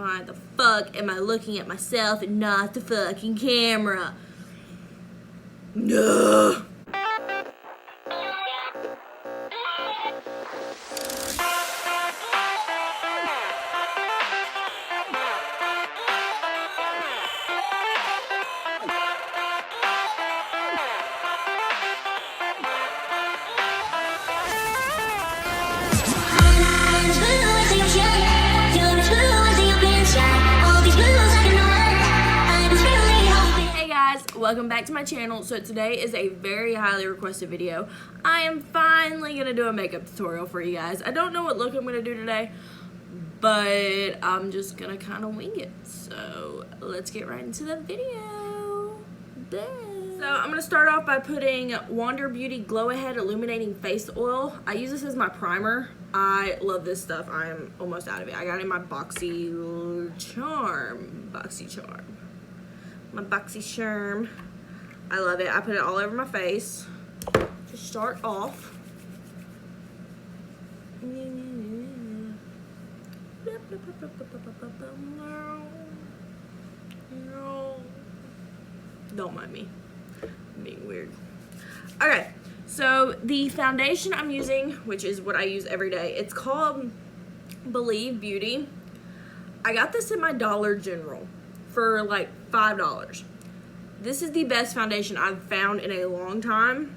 Why the fuck am I looking at myself and not the fucking camera? No. Welcome back to my channel. So today is a very highly requested video. I am finally gonna do a makeup tutorial for you guys. I don't know what look I'm gonna do today, but I'm just gonna kind of wing it. So let's get right into the video. So I'm gonna start off by putting Wander Beauty Glow Ahead Illuminating Face Oil. I use this as my primer. I love this stuff. I'm almost out of it. I got it in my Boxy Charm. My Boxy Charm. I love it. I put it all over my face to start off. Don't mind me. I'm being weird. Okay, so the foundation I'm using, which is what I use every day, it's called Believe Beauty. I got this in my Dollar General for like $5. This is the best foundation I've found in a long time.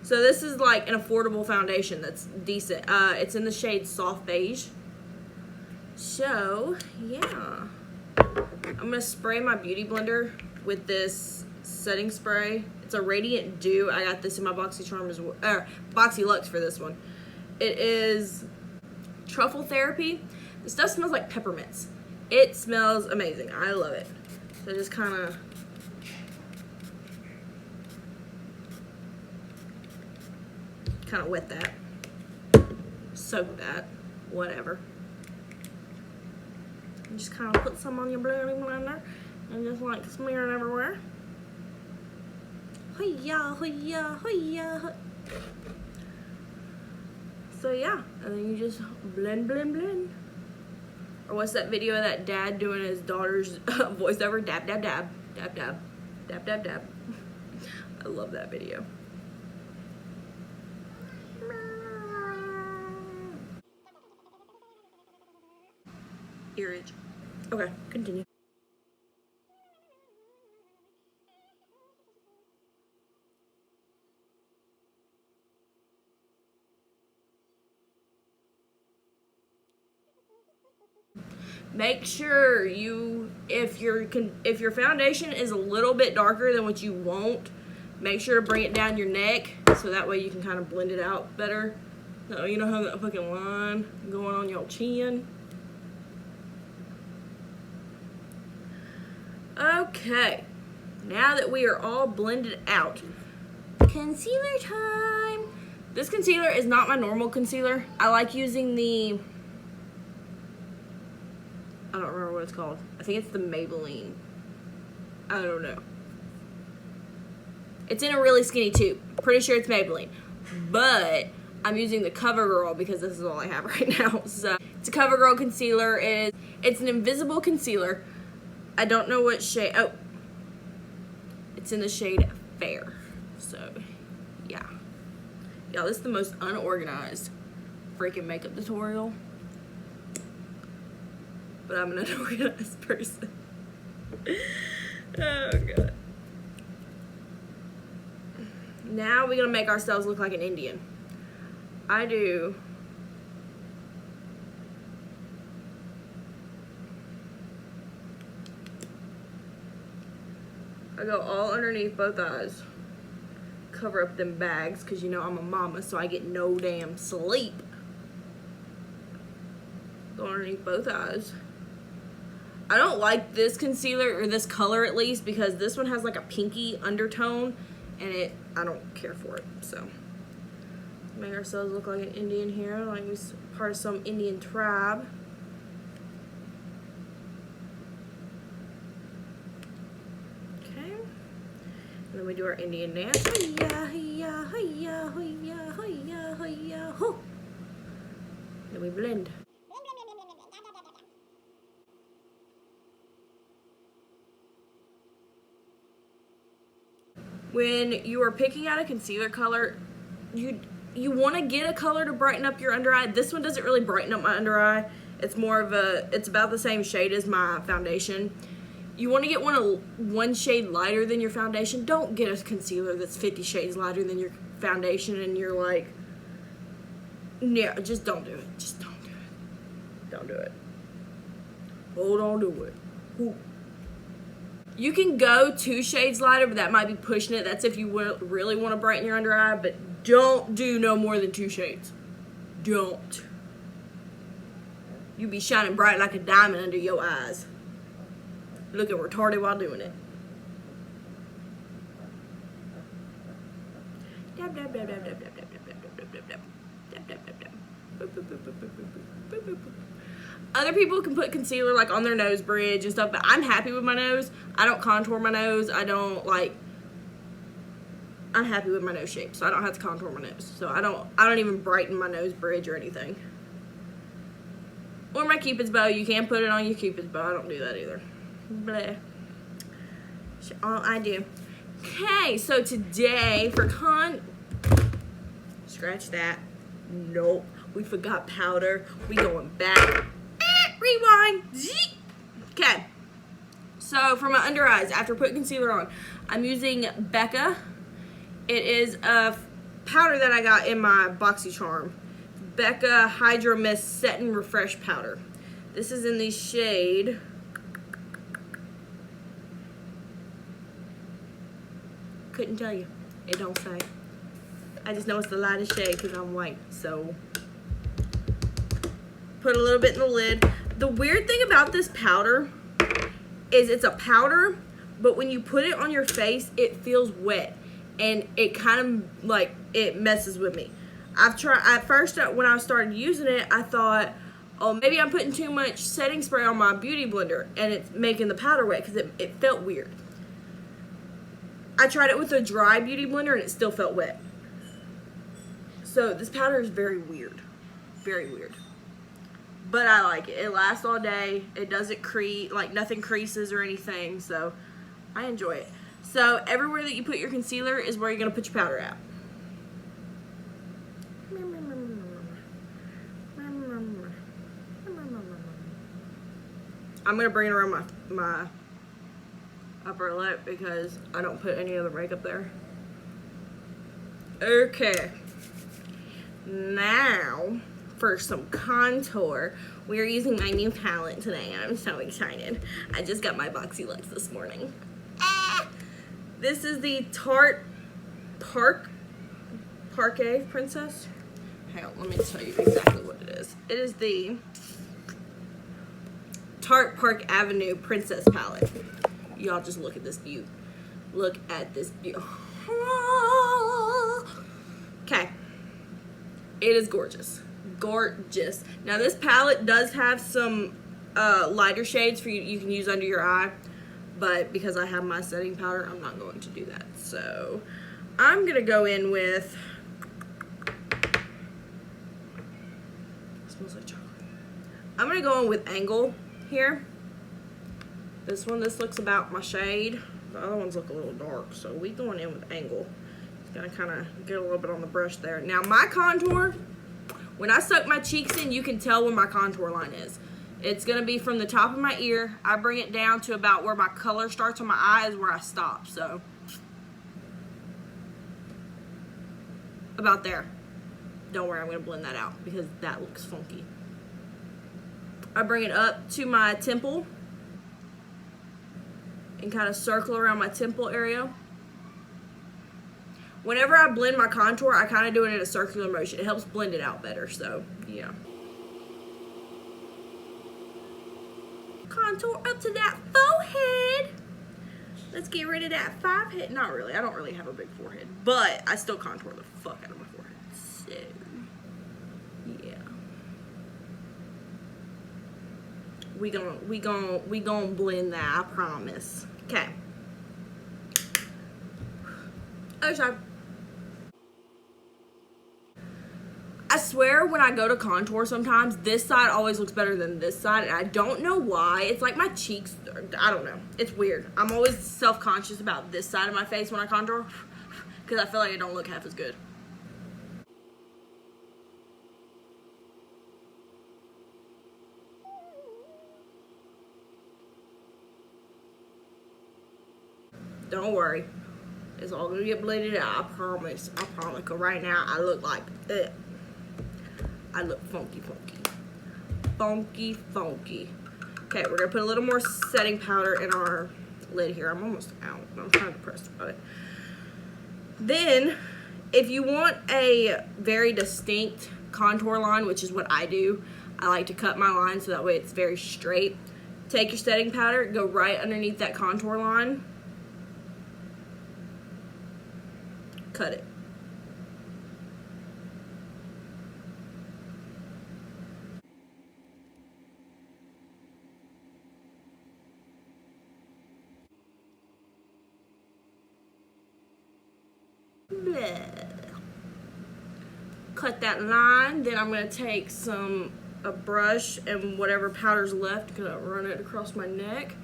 So this is like an affordable foundation that's decent. It's in the shade Soft Beige. So yeah, I'm gonna spray my beauty blender with this setting spray. It's a Radiant Dew. I got this in my Boxy Charm as well, Boxy Luxe for this one. It is Truffle Therapy. The stuff smells like peppermints. It smells amazing. I love it. So just kind of wet that, soak that, whatever. And just kind of put some on your beauty blender and just like smear it everywhere. Hoya, hoya, hoya. So yeah, and then you just blend, blend, blend. Or what's that video of that dad doing his daughter's voiceover? Dab, dab, dab, dab, dab, dab, dab, dab. I love that video. Earage. Okay, continue. Make sure if your foundation is a little bit darker than what you want, make sure to bring it down your neck so that way you can kind of blend it out better. So you know how that fucking line going on your chin. Okay, now that we are all blended out, concealer time. This concealer is not my normal concealer. I like using the, I don't remember what it's called. I think it's the Maybelline. I don't know. It's in a really skinny tube. Pretty sure it's Maybelline. But I'm using the CoverGirl because this is all I have right now. So it's a CoverGirl concealer. It's an invisible concealer. I don't know what shade. Oh, it's in the shade Fair. So yeah. Y'all, this is the most unorganized freaking makeup tutorial. But I'm an unorganized person. Oh god. Now we're gonna make ourselves look like an Indian. I go all underneath both eyes. Cover up them bags, because you know I'm a mama, so I get no damn sleep. Go underneath both eyes. I don't like this concealer, or this color at least, because this one has like a pinky undertone, and I don't care for it. So make ourselves look like an Indian here, like we're part of some Indian tribe. Okay. And then we do our Indian dance. Hi-ya, hi-ya, hi-ya, hi-ya, hi-ya, hi-ya, ho. Then we blend. when you are picking out a concealer color, you want to get a color to brighten up your under eye. This one doesn't really brighten up my under eye. It's more of it's about the same shade as my foundation. You want to get one shade lighter than your foundation. Don't get a concealer that's 50 shades lighter than your foundation and you're like, yeah, just don't do it. Just don't do it. Don't do it. Oh, don't do it. Ooh. You can go 2 shades lighter, but that might be pushing it. That's if you really want to brighten your under eye, but don't do no more than 2 shades. Don't. You be shining bright like a diamond under your eyes. Looking retarded while doing it. Dab, dab, dab, dab, dab, dab, dab, dab, dab, dab, dab, dab, dab, dab, dab. Boop, boop, boop, boop, boop, boop, boop, boop, boop. Other people can put concealer like on their nose bridge and stuff, but I'm happy with my nose. I don't contour my nose. I'm happy with my nose shape, so I don't have to contour my nose. So I don't even brighten my nose bridge or anything. Or my Cupid's bow. You can put it on your Cupid's bow. I don't do that either. Bleh. That's all I do. Okay, so today for scratch that. Nope. We forgot powder. We going back. Rewind. Okay. So for my under eyes, after putting concealer on, I'm using Becca. It is a powder that I got in my BoxyCharm. Becca Hydro Mist Set and Refresh Powder. This is in the shade. Couldn't tell you. It don't say. I just know it's the lightest shade because I'm white. So put a little bit in the lid. The weird thing about this powder is it's a powder, but when you put it on your face, it feels wet. And it kind of like, it messes with me. I've tried, at first when I started using it, I thought, oh, maybe I'm putting too much setting spray on my beauty blender and it's making the powder wet because it felt weird. I tried it with a dry beauty blender and it still felt wet. So this powder is very weird. Very weird. But I like it. It lasts all day. It doesn't crease, like nothing creases or anything. So I enjoy it. So everywhere that you put your concealer is where you're going to put your powder at. I'm going to bring it around my upper lip because I don't put any other makeup there. Okay. Now, for some contour, we are using my new palette today. I'm so excited. I just got my Boxy Lux this morning. This is the Tarte Parquet Princess. Hang on, let me tell you exactly what it is. It is the Tarte Park Avenue Princess Palette. Y'all just look at this beaut. Look at this beaut. Okay. It is gorgeous. Gorgeous. Now this palette does have some lighter shades for you can use under your eye. But because I have my setting powder, I'm not going to do that. So I'm going to go in with, it smells like chocolate. I'm going to go in with Angle here. This looks about my shade. The other ones look a little dark. So we going in with Angle. It's going to kind of get a little bit on the brush there. Now my contour, when I suck my cheeks in, you can tell where my contour line is. It's going to be from the top of my ear. I bring it down to about where my color starts on my eye is where I stop. So, about there. Don't worry, I'm going to blend that out because that looks funky. I bring it up to my temple and kind of circle around my temple area. Whenever I blend my contour, I kind of do it in a circular motion. It helps blend it out better, so, yeah. Contour up to that forehead. Let's get rid of that forehead. Not really. I don't really have a big forehead, but I still contour the fuck out of my forehead. So, yeah. We gonna blend that. I promise. Okay. Other side. I swear when I go to contour sometimes, this side always looks better than this side, and I don't know why. It's like my cheeks, I don't know. It's weird. I'm always self-conscious about this side of my face when I contour because I feel like it don't look half as good. Don't worry. It's all gonna get blended out, I promise. I promise. Cause right now I look like I look funky. Funky. Okay, we're gonna put a little more setting powder in our lid here. I'm almost out. I'm kind of depressed about it. Then, if you want a very distinct contour line, which is what I do, I like to cut my line so that way it's very straight. Take your setting powder, go right underneath that contour line. Cut it. Blah. Cut that line. Then I'm going to take a brush and whatever powder's left, gonna run it across my neck.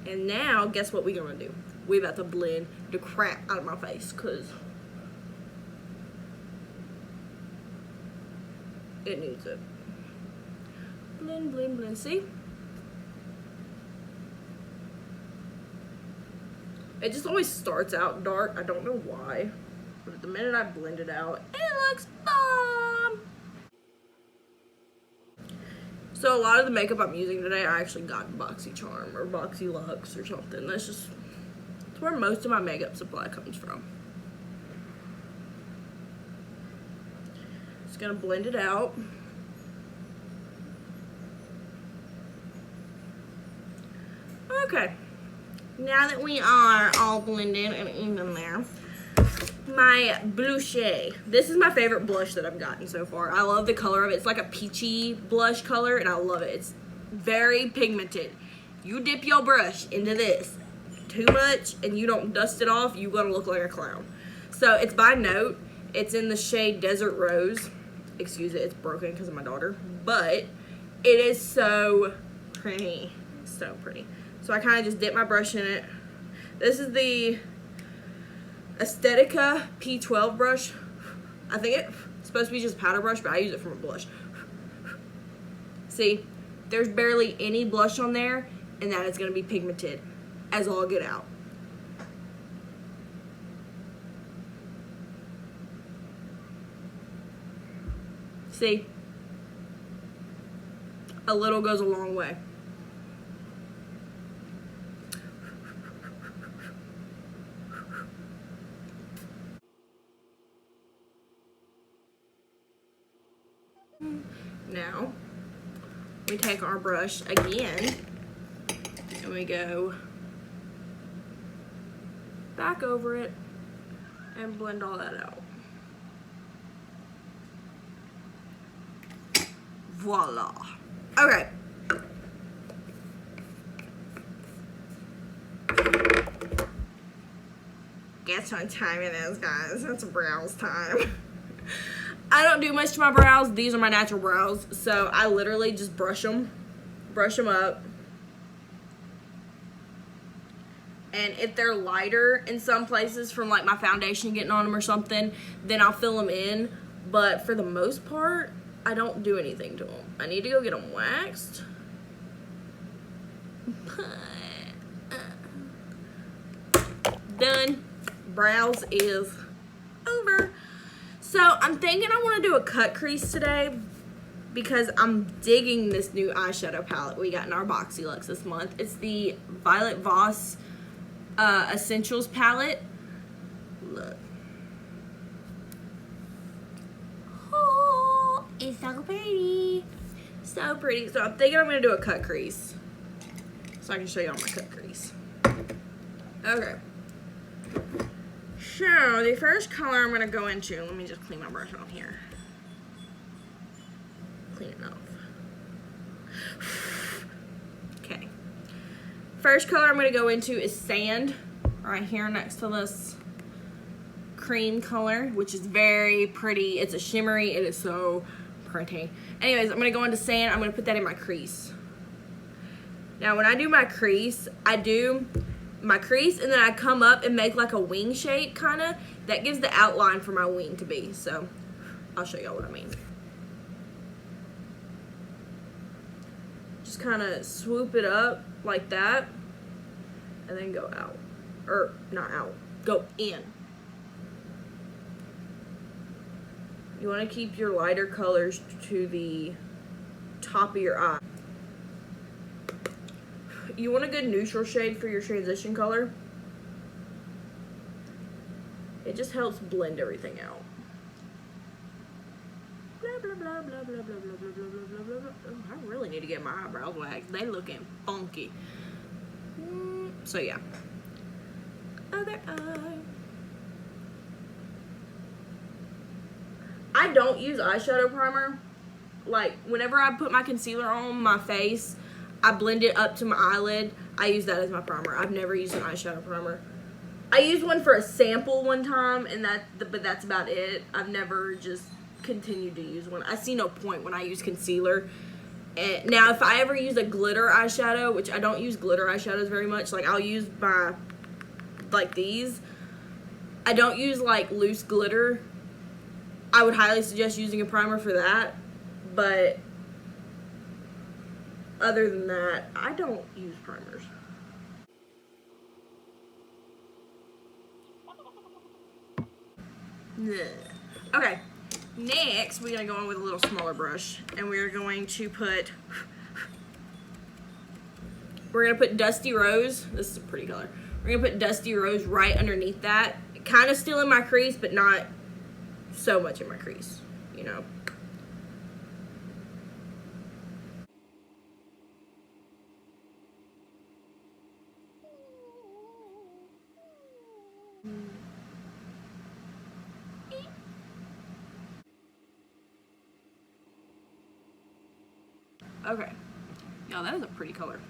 And now, guess what we're gonna do? We about to blend the crap out of my face, cause it needs it. Blend. See? It just always starts out dark. I don't know why. But the minute I blend it out, it looks bomb. So a lot of the makeup I'm using today, I actually got in BoxyCharm or BoxyLux or something. That's where most of my makeup supply comes from. Just gonna blend it out. Okay, now that we are all blended and even there, my blush. This is my favorite blush that I've gotten so far. I love the color of it. It's like a peachy blush color, and I love it. It's very pigmented. You dip your brush into this too much and you don't dust it off, you're gonna look like a clown. So it's by Note. It's in the shade Desert Rose. Excuse it, it's broken because of my daughter. But it is so pretty. So pretty. So I kind of just dip my brush in it. This is the Aesthetica P12 brush. I think it's supposed to be just a powder brush, but I use it from a blush. See, there's barely any blush on there, and that is going to be pigmented as all get out. See, a little goes a long way. Now, we take our brush again, and we go back over it and blend all that out. Voila. Okay. Guess what time it is, guys? It's brows time. I don't do much to my brows. These are my natural brows. So I literally just brush them up. And if they're lighter in some places from like my foundation getting on them or something, then I'll fill them in. But for the most part, I don't do anything to them. I need to go get them waxed. Done. Brows is over. So I'm thinking I want to do a cut crease today because I'm digging this new eyeshadow palette we got in our BoxyLux this month. It's the Violet Voss Essentials palette. Look. Oh, it's so pretty. So pretty. So I'm thinking I'm going to do a cut crease so I can show you all my cut crease. Okay. So, the first color I'm going to go into, let me just clean my brush off here. Clean it off. Okay. First color I'm going to go into is Sand, right here next to this cream color, which is very pretty. It's a shimmery. It is so pretty. Anyways, I'm going to go into sand. I'm going to put that in my crease. Now, when I do my crease, I do my crease and then I come up and make like a wing shape, kind of. That gives the outline for my wing to be. So, I'll show y'all what I mean. Just kind of swoop it up like that. And then go out. Or, not out. Go in. You want to keep your lighter colors to the top of your eye. You want a good neutral shade for your transition color. It just helps blend everything out. Blah, blah, blah, blah, blah, blah, blah, blah, blah, blah, blah, blah. Oh, I really need to get my eyebrows waxed. They looking funky. So yeah. Other eye. I don't use eyeshadow primer. Like, whenever I put my concealer on my face, I blend it up to my eyelid. I use that as my primer. I've never used an eyeshadow primer. I used one for a sample one time, and but that's about it. I've never just continued to use one. I see no point when I use concealer. And now, if I ever use a glitter eyeshadow, which I don't use glitter eyeshadows very much, like I'll use my, like these. I don't use like loose glitter. I would highly suggest using a primer for that, but other than that, I don't use primers. Okay, next we're going to go in with a little smaller brush, and we're going to put Dusty Rose. This is a pretty color. We're going to put Dusty Rose right underneath that. Kind of still in my crease, but not so much in my crease, you know. Okay. Y'all, that is a pretty color.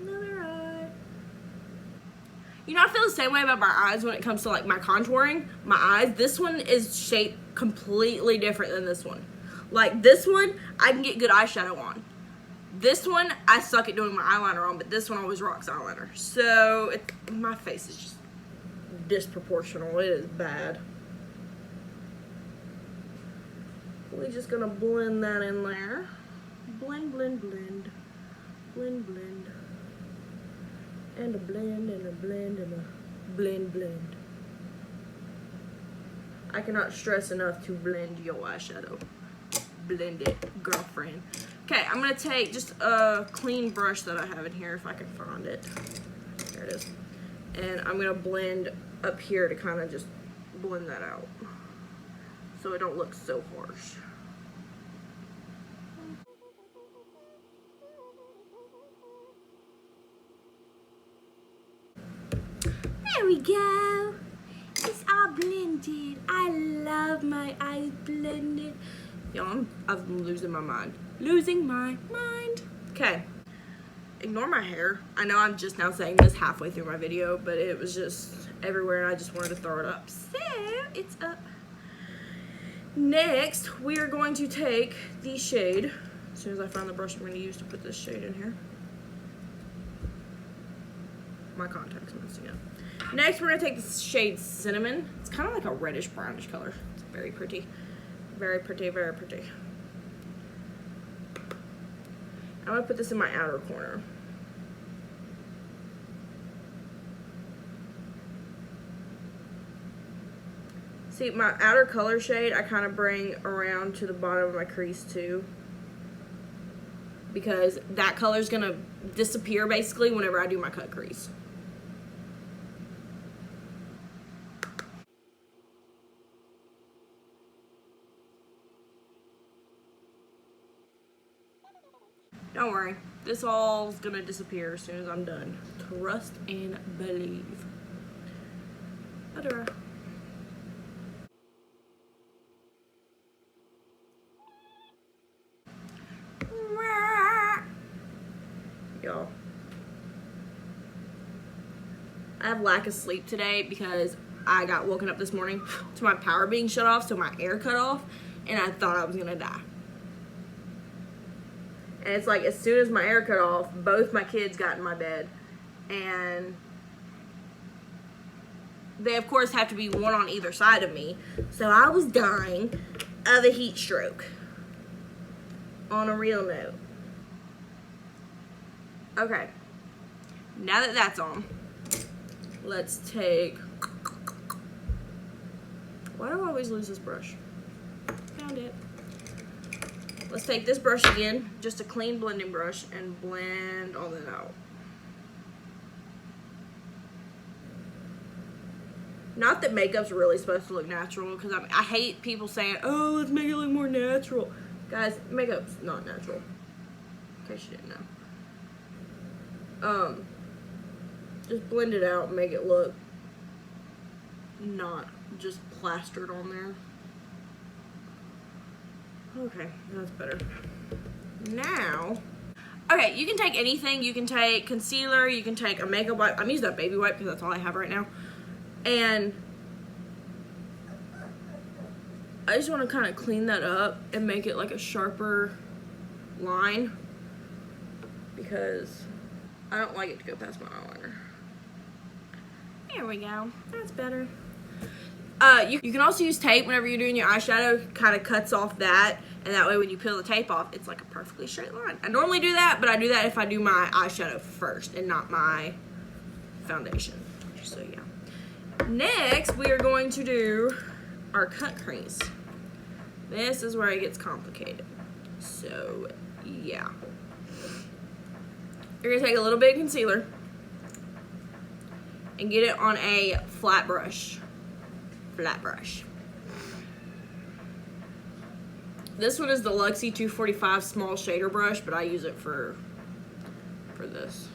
Another eye. You know, I feel the same way about my eyes when it comes to like my contouring. My eyes, this one is shaped completely different than this one. Like this one, I can get good eyeshadow on. This one, I suck at doing my eyeliner on, but this one always rocks eyeliner. So, my face is just disproportional. It is bad. We're just gonna blend that in there. Blend, blend, blend. Blend, blend. And a blend, and a blend, and a blend, blend. I cannot stress enough to blend your eyeshadow. Blend it, girlfriend. Okay, I'm gonna take just a clean brush that I have in here, if I can find it. There it is. And I'm gonna blend up here to kind of just blend that out, so it don't look so harsh. There we go. It's all blended. I love my eyes blended. Y'all, I'm losing my mind. Losing my mind. Okay. Ignore my hair. I know I'm just now saying this halfway through my video, but it was just everywhere and I just wanted to throw it up. So, it's up. Next, we are going to take the shade. As soon as I find the brush I'm going to use to put this shade in here. My contact's messing up. Next, we're going to take the shade Cinnamon. It's kind of like a reddish brownish color. It's very pretty. Very pretty, very pretty. I'm going to put this in my outer corner. See, my outer color shade, I kind of bring around to the bottom of my crease too. Because that color is going to disappear basically whenever I do my cut crease. Don't worry, this all is gonna disappear as soon as I'm done. Trust and believe. Other eye. Y'all, I have lack of sleep today because I got woken up this morning to my power being shut off, so my air cut off, and I thought I was gonna die. And it's like, as soon as my air cut off, both my kids got in my bed, and they of course have to be one on either side of me, so I was dying of a heat stroke. On a real note. Okay, now that that's on, let's take, why do I always lose this brush? Found it. Let's take this brush again, just a clean blending brush, and blend all that out. Not that makeup's really supposed to look natural, because I hate people saying, oh, let's make it look more natural. Guys, makeup's not natural. In case you didn't know. Just blend it out and make it look not just plastered on there. Okay, that's better. Now, okay, you can take anything. You can take concealer, you can take a makeup wipe. I'm using a baby wipe because that's all I have right now. And I just want to kind of clean that up and make it like a sharper line, because I don't like it to go past my eyeliner. There we go. That's better. You can also use tape whenever you're doing your eyeshadow. Kind of cuts off that, and that way when you peel the tape off, it's like a perfectly straight line. I normally do that, but I do that if I do my eyeshadow first and not my foundation. So yeah. Next, we are going to do our cut crease. This is where it gets complicated. So yeah. You're gonna take a little bit of concealer and get it on a flat brush. This one is the Luxie 245 small shader brush, but I use it for this.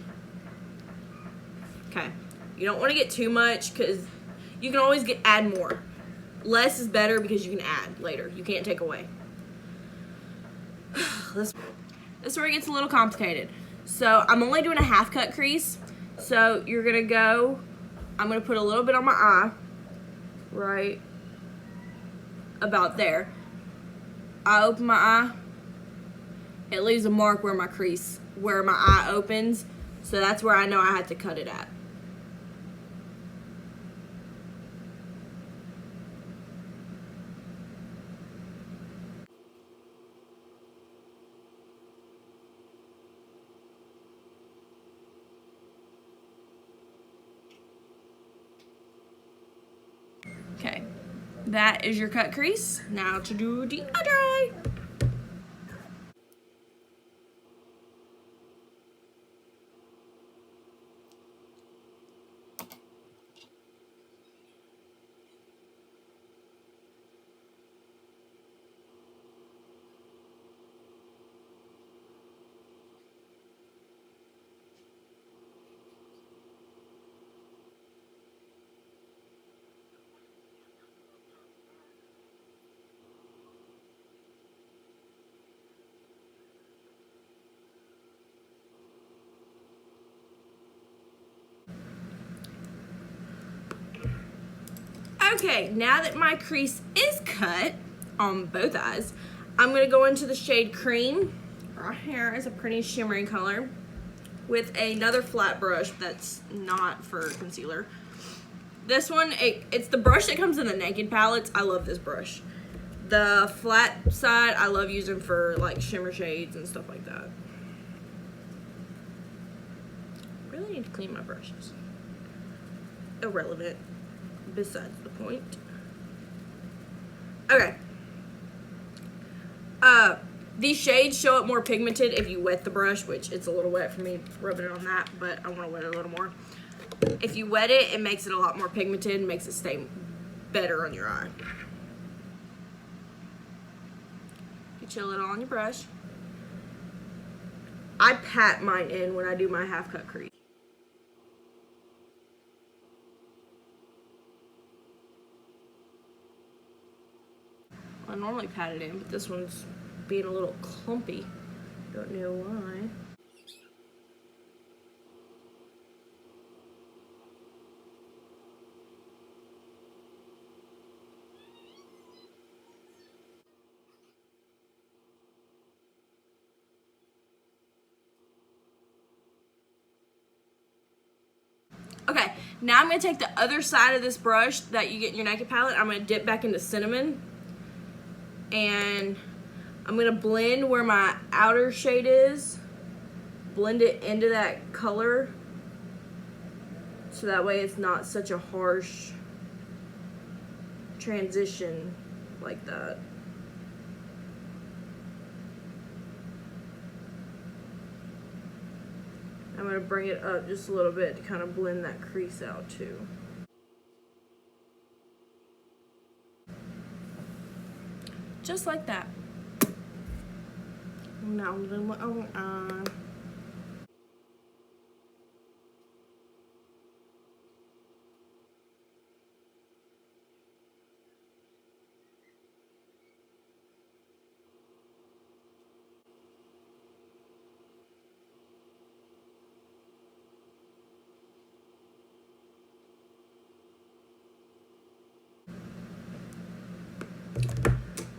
Okay, you don't want to get too much because you can always add more. Less is better because you can add later. You can't take away. This is where it gets a little complicated. So I'm only doing a half cut crease. So you're gonna go, I'm gonna put a little bit on my eye, right about there. I open my eye, it leaves a mark where my crease, where my eye opens. So that's where I know I had to cut it at. Okay, that is your cut crease. Now to do the other eye. Okay, now that my crease is cut on both eyes, I'm going to go into the shade Cream. Right here is a pretty shimmery color with another flat brush that's not for concealer. This one, it's the brush that comes in the Naked palettes. I love this brush. The flat side I love using for like shimmer shades and stuff like that. Really need to clean my brushes. Irrelevant. Besides the point. Okay. These shades show up more pigmented if you wet the brush, which it's a little wet for me rubbing it on that, but I want to wet it a little more. If you wet it, it makes it a lot more pigmented and makes it stay better on your eye. You chill it on your brush. I pat mine in when I do my half cut crease. I normally pat it in, but this one's being a little clumpy. Don't know why. Now I'm going to take the other side of this brush that you get in your naked palette. I'm going to dip back into cinnamon. And I'm going to blend where my outer shade is. Blend it into that color. So that way it's not such a harsh transition like that. I'm going to bring it up just a little bit to kind of blend that crease out too. Just like that. Now I'm going to put my own eye.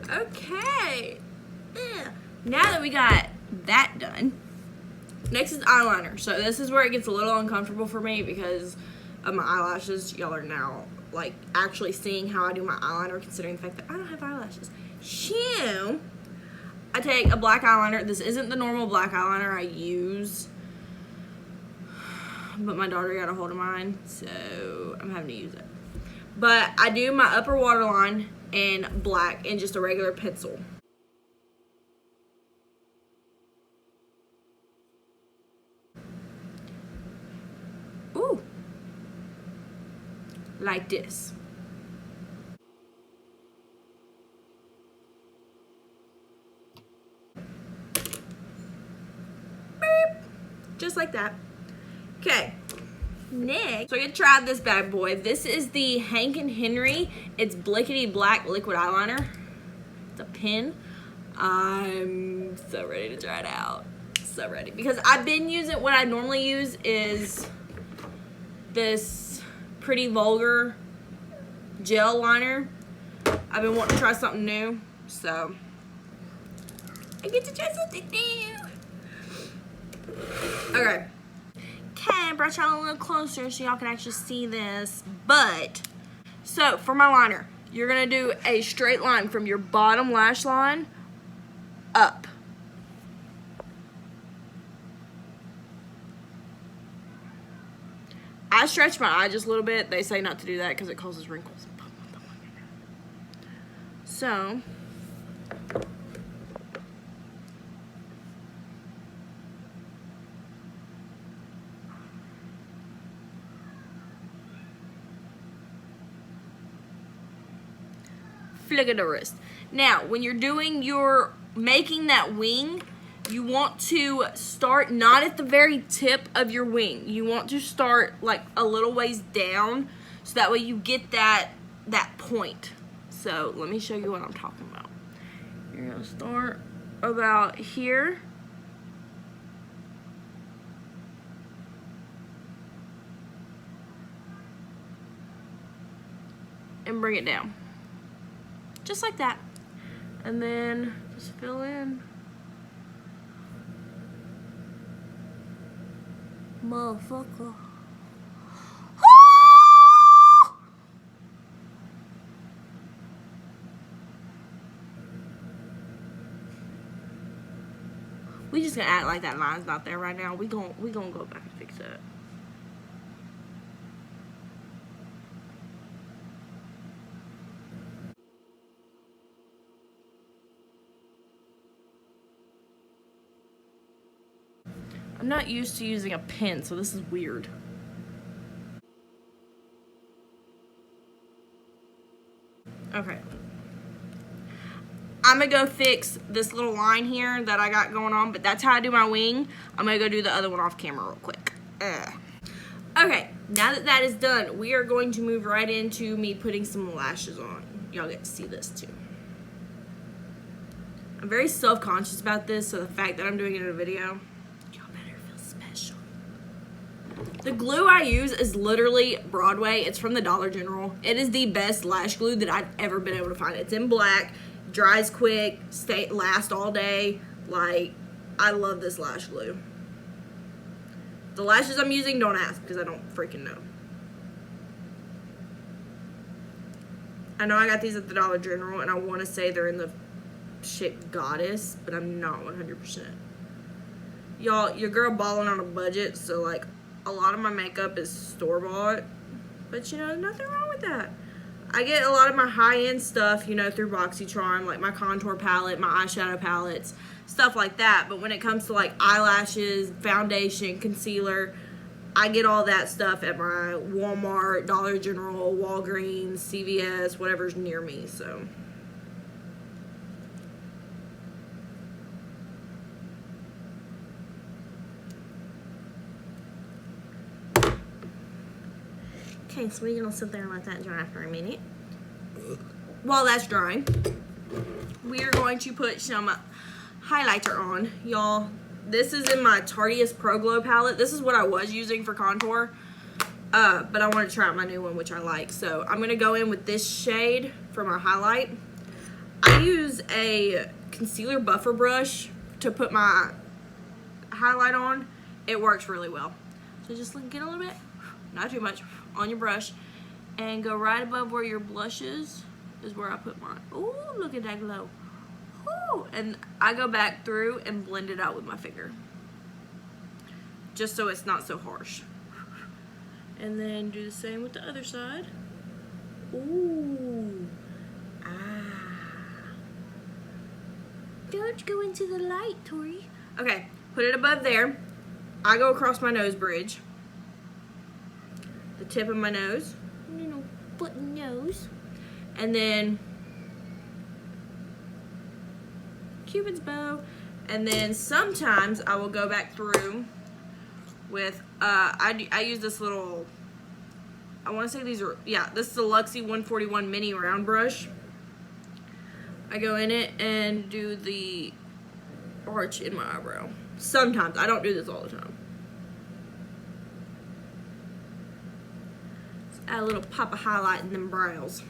Okay. Yeah. Now that we got that done, next is eyeliner. So this is where it gets a little uncomfortable for me because of my eyelashes. Y'all are now like actually seeing how I do my eyeliner, considering the fact that I don't have eyelashes. So I take a black eyeliner. This isn't the normal black eyeliner I use, but my daughter got a hold of mine, so I'm having to use it. But I do my upper waterline in black and just a regular pencil. Ooh. Like this. Beep. Just like that. Okay. Next, so I tried this bad boy. This is the Hank & Henry. It's Blickety Black Liquid Eyeliner. It's a pen. I'm so ready to try it out. So ready. Because I've been using, what I normally use is this Pretty Vulgar gel liner. I've been wanting to try something new. So, I get to try something new. Okay. Okay, brought y'all a little closer so y'all can actually see this. But, so for my liner, you're going to do a straight line from your bottom lash line up. I stretch my eye just a little bit. They say not to do that because it causes wrinkles. So, flick of the wrist. Now, when you're doing your, making that wing, you want to start not at the very tip of your wing. You want to start like a little ways down, so that way you get that point. So let me show you what I'm talking about. You're gonna start about here. And bring it down. Just like that. And then just fill in. Motherfucker. We just gonna act like that line's not there right now. We gonna go back and fix that. I'm not used to using a pen, so this is weird. Okay. I'm gonna go fix this little line here that I got going on, but that's how I do my wing. I'm gonna go do the other one off camera real quick. Okay, now that that is done, we are going to move right into me putting some lashes on. Y'all get to see this too. I'm very self-conscious about this, so the fact that I'm doing it in a video, y'all better feel special. The glue I use is literally Broadway. It's from the Dollar General. It is the best lash glue that I've ever been able to find. It's in black, dries quick, lasts all day. Like, I love this lash glue. The lashes I'm using, don't ask because I don't freaking know. I know I got these at the Dollar General, and I want to say they're in the shade Goddess, but I'm not 100%. Y'all, your girl balling on a budget, so like a lot of my makeup is store-bought, but you know, nothing wrong with that. I get a lot of my high-end stuff, you know, through BoxyCharm, like my contour palette, my eyeshadow palettes, stuff like that. But when it comes to like eyelashes, foundation, concealer, I get all that stuff at my Walmart, Dollar General, Walgreens, CVS, whatever's near me, so. Okay, so we're gonna sit there and let that dry for a minute. While that's drying, we are going to put some highlighter on, y'all. This is in my Tarteist Pro Glow palette. This is what I was using for contour, but I wanted to try out my new one, which I like. So I'm gonna go in with this shade for my highlight. I use a concealer buffer brush to put my highlight on. It works really well. So just get a little bit, not too much, on your brush, and go right above where your blush is where I put mine. Ooh, look at that glow. Ooh, and I go back through and blend it out with my finger, just so it's not so harsh. And then do the same with the other side. Ooh, don't go into the light, Tori. Okay, put it above there. I go across my nose bridge, the tip of my nose, little button nose, and then Cupid's bow, and then sometimes I will go back through with I use this little, I want to say these are, yeah, this is a Luxie 141 mini round brush. I go in it and do the arch in my eyebrow. Sometimes, I don't do this all the time. Just add a little pop of highlight in them brows.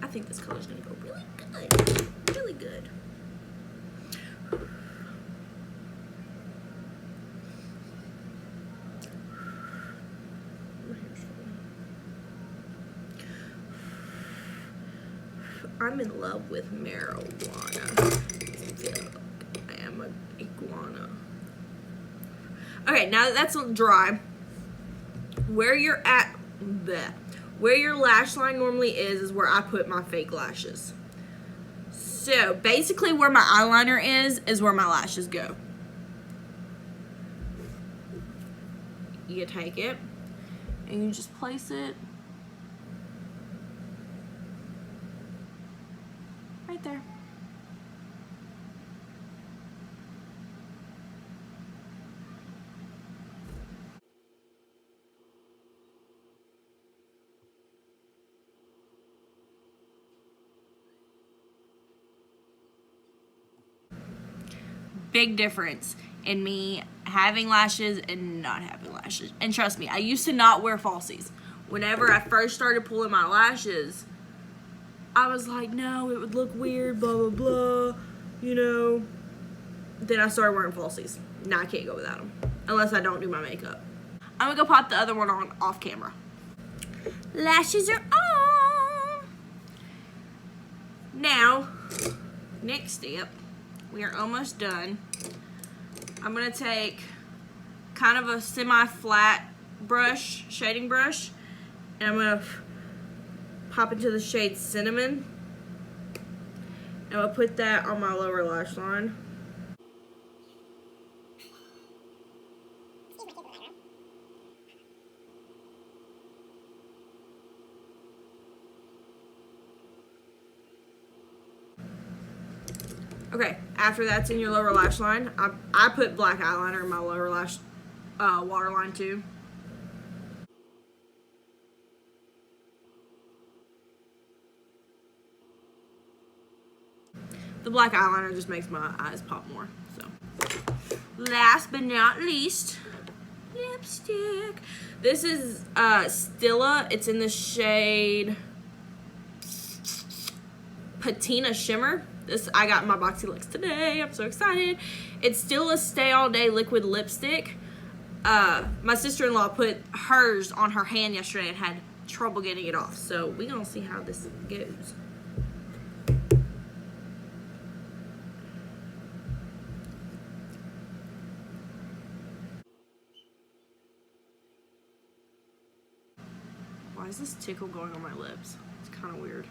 I think this color's gonna go really good. Really good. I'm in love with marijuana. I am an iguana. Okay, now that that's dry, where you're at, where your lash line normally is where I put my fake lashes. So basically where my eyeliner is where my lashes go. You take it and you just place it right there. Big difference in me having lashes and not having lashes. And trust me, I used to not wear falsies. Whenever I first started pulling my lashes, I was like, no, it would look weird, blah, blah, blah, you know. Then I started wearing falsies. Now I can't go without them, unless I don't do my makeup. I'm gonna go pop the other one on off camera. Lashes are on. Now, next step, we are almost done. I'm gonna take kind of a semi-flat brush, shading brush, and I'm gonna pop into the shade Cinnamon. And I'll put that on my lower lash line. Okay, after that's in your lower lash line, I put black eyeliner in my lower lash waterline too. The black eyeliner just makes my eyes pop more. So, last but not least, lipstick. This is Stilla. It's in the shade Patina Shimmer. This I got in my Boxy Looks today. I'm so excited. It's still a Stay All Day liquid lipstick. My sister-in-law put hers on her hand yesterday and had trouble getting it off. So we're gonna see how this goes. Why is this tickle going on my lips? It's kind of weird.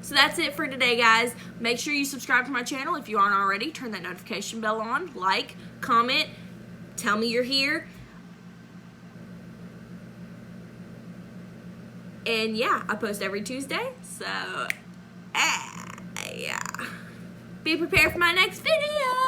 So that's it for today, guys. Make sure you subscribe to my channel if you aren't already. Turn that notification bell on. Like, comment, tell me you're here. And yeah, I post every Tuesday. So, yeah. Be prepared for my next video.